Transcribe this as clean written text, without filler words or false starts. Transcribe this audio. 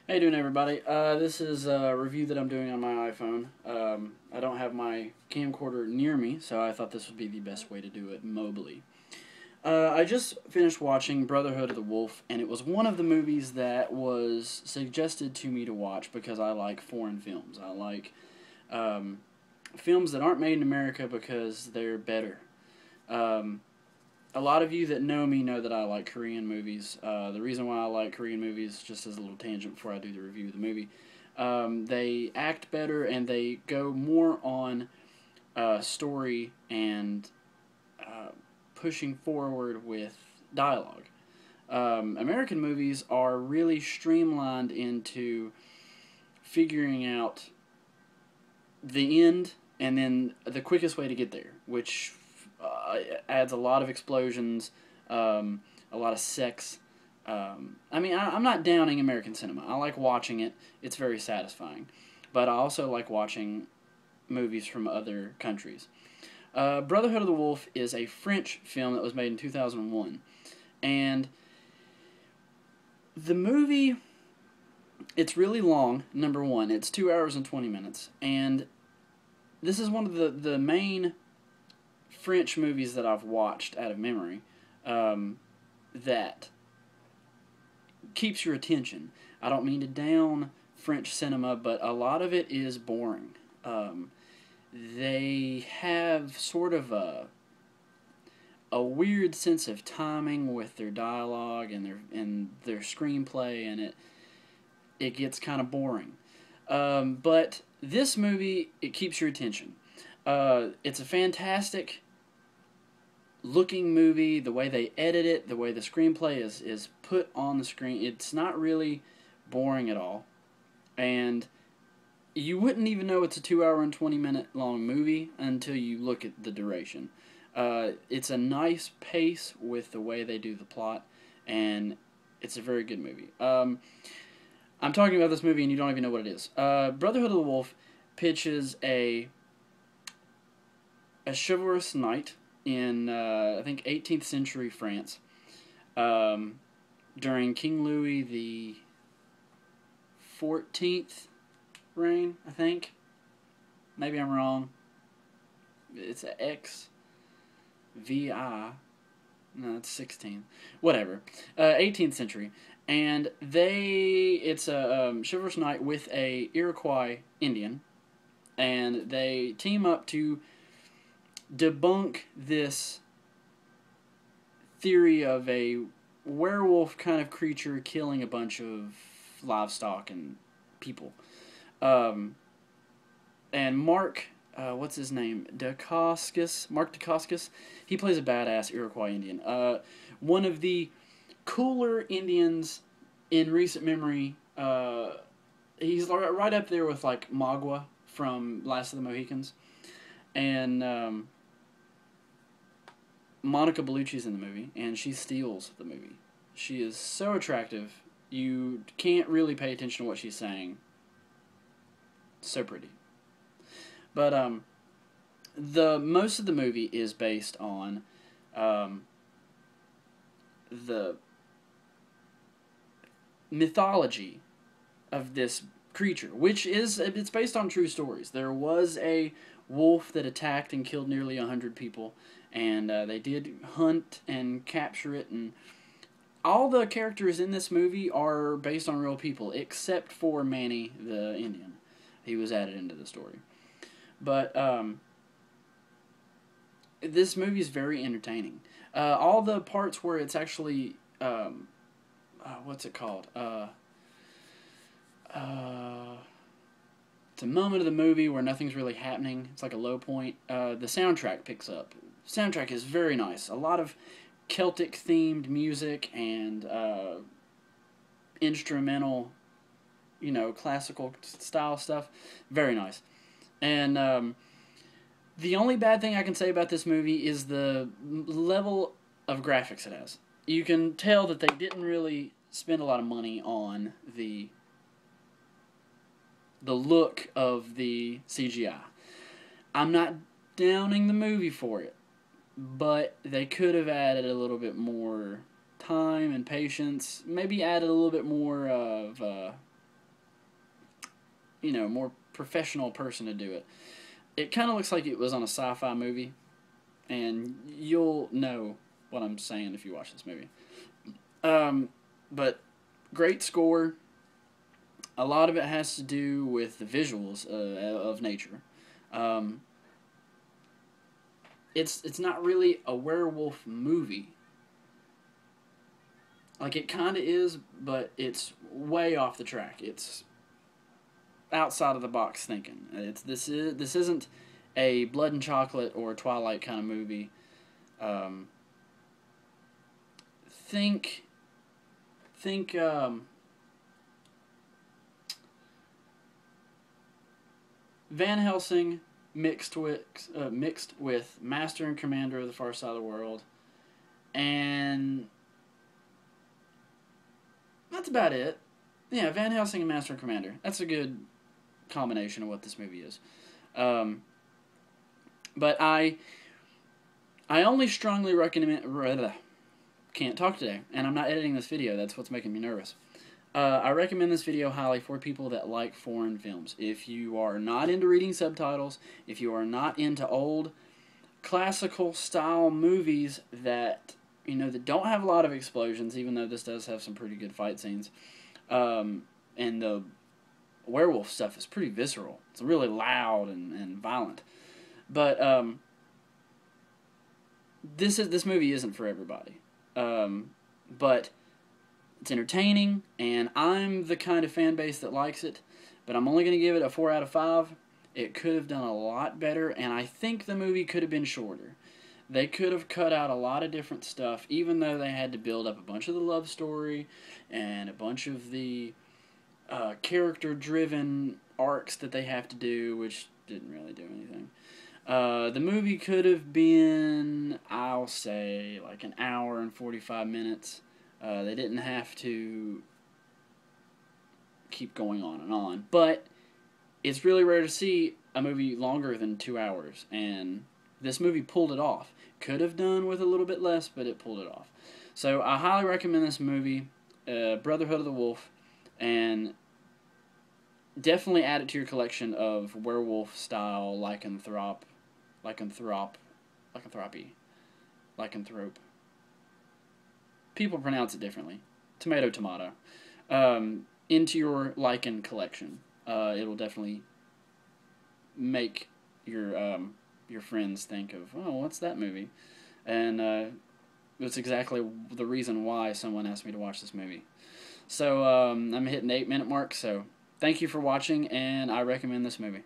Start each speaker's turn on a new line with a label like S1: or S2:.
S1: How you doing, everybody? This is a review that I'm doing on my iPhone. I don't have my camcorder near me, so I thought this would be the best way to do it mobily. I just finished watching Brotherhood of the Wolf, and it was one of the movies that was suggested to me to watch because I like foreign films. I like um, films that aren't made in America because they're better. Um, a lot of you that know me know that I like Korean movies. The reason why I like Korean movies, just as a little tangent before I do the review of the movie, they act better and they go more on story and uh, pushing forward with dialogue. American movies are really streamlined into figuring out the end and then the quickest way to get there, which adds a lot of explosions, a lot of sex. I'm not downing American cinema. I like watching it. It's very satisfying. But I also like watching movies from other countries. Brotherhood of the Wolf is a French film that was made in 2001. And the movie, it's really long, number one. It's 2 hours and 20 minutes. And this is one of the main French movies that I've watched out of memory that keeps your attention. I don't mean to down French cinema, but a lot of it is boring. They have sort of a weird sense of timing with their dialogue and their screenplay, and it gets kind of boring. But this movie, it keeps your attention. It's a fantastic looking movie. The way they edit it, the way the screenplay is put on the screen, it's not really boring at all. And you wouldn't even know it's a 2 hour and 20-minute long movie until you look at the duration. It's a nice pace with the way they do the plot, and it's a very good movie. I'm talking about this movie and you don't even know what it is. Brotherhood of the Wolf pitches a chivalrous knight in, I think, 18th century France during King Louis the 14th reign, I think. Maybe I'm wrong. It's a X V I. No, it's 16. Whatever. 18th century. And it's a chivalrous knight with a Iroquois Indian. And they team up to debunk this theory of a werewolf kind of creature killing a bunch of livestock and people. And Mark, what's his name? Mark Dacascos. He plays a badass Iroquois Indian. One of the cooler Indians in recent memory. He's right up there with like Magua from Last of the Mohicans. And Monica Bellucci's in the movie, and she steals the movie. She is so attractive, you can't really pay attention to what she's saying. So pretty. But the most of the movie is based on the mythology of this creature, which it's based on true stories. There was a wolf that attacked and killed nearly 100 people, and they did hunt and capture it, and all the characters in this movie are based on real people, except for Manny the Indian. He was added into the story. But this movie is very entertaining. All the parts where it's actually, what's it called? It's a moment of the movie where nothing's really happening. It's like a low point. The soundtrack picks up. Soundtrack is very nice. A lot of Celtic-themed music and instrumental, classical style stuff. Very nice. And the only bad thing I can say about this movie is the level of graphics it has. You can tell that they didn't really spend a lot of money on the look of the CGI. I'm not downing the movie for it, but they could have added a little bit more time and patience. Maybe added a little bit more of more professional person to do it. It kind of looks like it was on a sci-fi movie, and you'll know what I'm saying if you watch this movie. But great score. A lot of it has to do with the visuals of nature. It's not really a werewolf movie. Like, it kind of is, but it's way off the track. It's outside of the box thinking. This isn't a Blood and Chocolate or Twilight kind of movie. Think Van Helsing mixed with Master and Commander of the Far Side of the World, and that's about it. Yeah, Van Helsing and Master and Commander. That's a good combination of what this movie is. But I only strongly recommend. Can't talk today, and I'm not editing this video. That's what's making me nervous. I recommend this video highly for people that like foreign films. If you are not into reading subtitles, if you are not into old classical style movies that that don't have a lot of explosions, even though this does have some pretty good fight scenes, and the werewolf stuff is pretty visceral. It's really loud and violent. But this movie isn't for everybody. But it's entertaining, and I'm the kind of fan base that likes it, but I'm only going to give it a 4 out of 5. It could have done a lot better, and I think the movie could have been shorter. They could have cut out a lot of different stuff, even though they had to build up a bunch of the love story and a bunch of the character-driven arcs that they have to do, which didn't really do anything. The movie could have been, I'll say, like an hour and 45 minutes. They didn't have to keep going on and on. But it's really rare to see a movie longer than 2 hours. And this movie pulled it off. Could have done with a little bit less, but it pulled it off. So I highly recommend this movie, Brotherhood of the Wolf. And definitely add it to your collection of werewolf-style lycanthrope. People pronounce it differently. Tomato. Into your Lycan collection. It'll definitely make your friends think of, oh, what's that movie? And that's exactly the reason why someone asked me to watch this movie. So I'm hitting the 8-minute mark, so thank you for watching, and I recommend this movie.